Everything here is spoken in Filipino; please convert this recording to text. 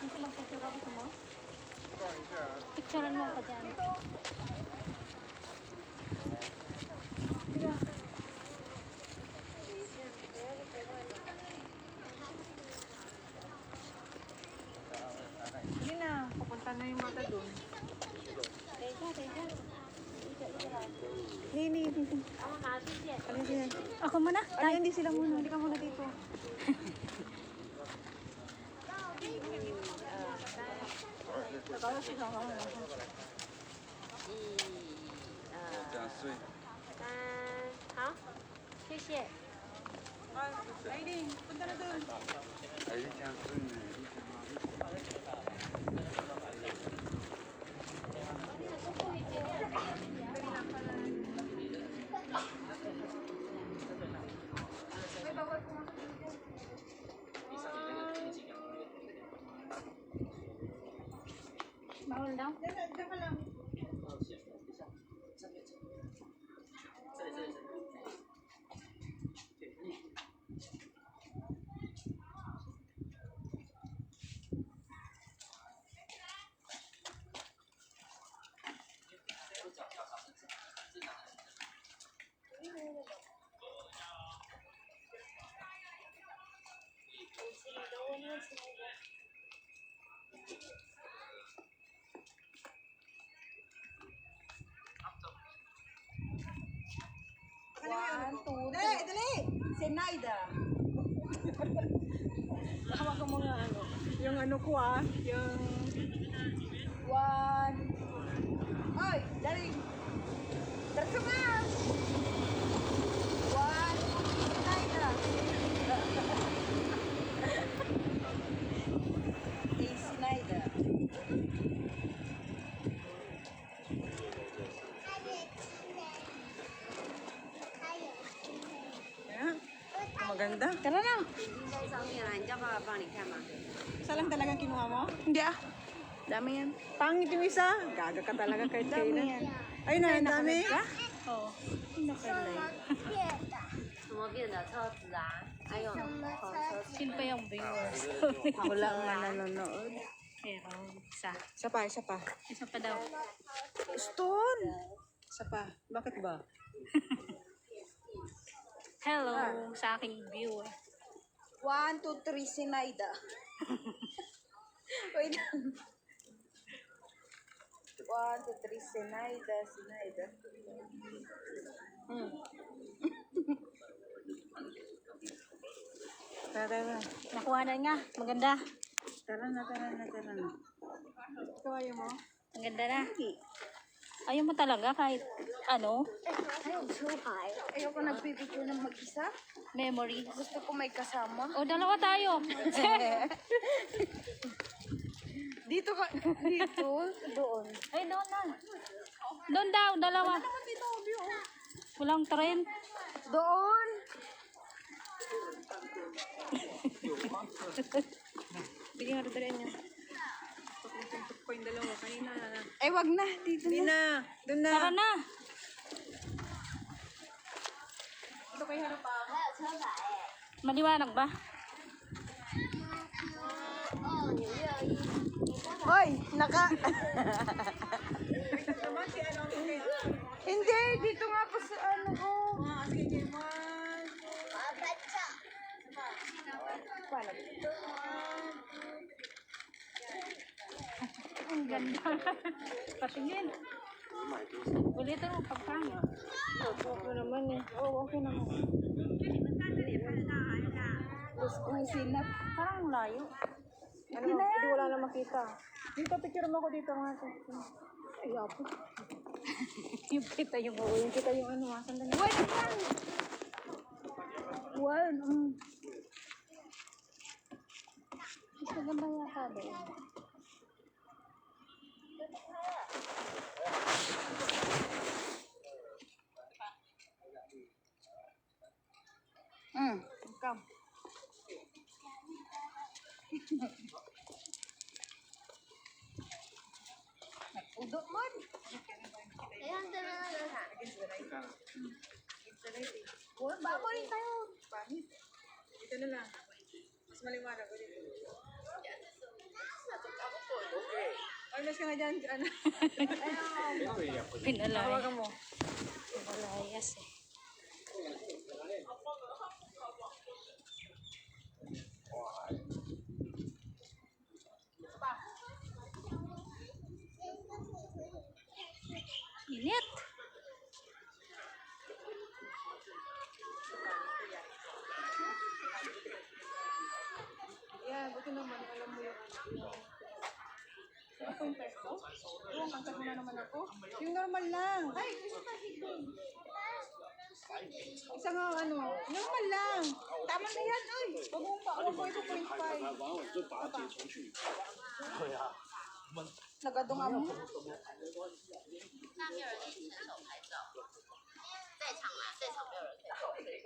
Hindi magpicture ako sa mo? Picturean mo ako dyan. Hindi na, papunta na yung mata doon. Hindi. Ako muna. Ay, hindi sila muna. Hindi ka muna dito. Hả?谢谢. Aileen, punta na doon. Bawal daw? Diyan ka lang. One, two, three. Dali! Senaida. Hawak ko muna ano. Yung ano ko yung... One. Oy, dali. Terkema. One. Senaida. Senaida. Maganda. Tara na. Isa lang talagang kinuha mo? Hindi Dami yan. Pangit yung isa. Gaga ka talaga kay Tina. Dami yan. Ay na, ang dami. Oo. Sino pa yung viewers? Wala nga nanonood. Meron. Isa. Isa pa, isa pa. Isa pa daw. Stone! Isa pa. Bakit ba? Hello sa aking viewer. 1, 2, 3, Sinaida. Wait lang. 1, 2, 3, Sinaida. Tara. Nakuha na nga. Maganda. Tara na. Kaya mo? Ang ganda na. Ayaw mo talaga kahit ano? Ayoko nagpipicture ng mag-isa. Memory. Gusto ko may kasama. O, dalawa tayo. Dito ka. Dito? Doon. Ay, doon na. Doon daw, dalawa. Walang trend. Doon. Sige nga, dali niyo. Tutok ko yung dalawa. Kanina na. Ay, wag na. Dito na. Doon na. Tara na. Ito kayo harap Maliwanag ba? Hoy, Hindi, dito nga po sa ano ko. Sige, man. Ang ganda. Patingin. Ulitin mo pagkano. Okay naman eh. Oo, okay naman. Tapos kung sinap. Parang layo. Ano, hindi wala na makita. Dito, picture mo ako dito nga. Ay, apo. Yung kita yung Oo, yung kita yung ano ha. Sandali. Wait lang! One. Mas maganda yata doon. Come. Udot man. Ba mo rin tayo. Pangit. Dito na lang. Mas maliwanag ulit. Almost ka na dyan, ano? Pinalay. Tawagan mo. Pinalayas eh. Init. Yeah, buti naman, alam mo yung ano yung pesto? Oo, kantag mo na naman ako. Yung normal lang. Ay, gusto ka higong. Isa nga ano, normal lang. Tama na yan, oy. Huwag mong pa, 1.5. Nagadong mo.那没有人一起伸手拍照，在场嘛，在场没有人可以。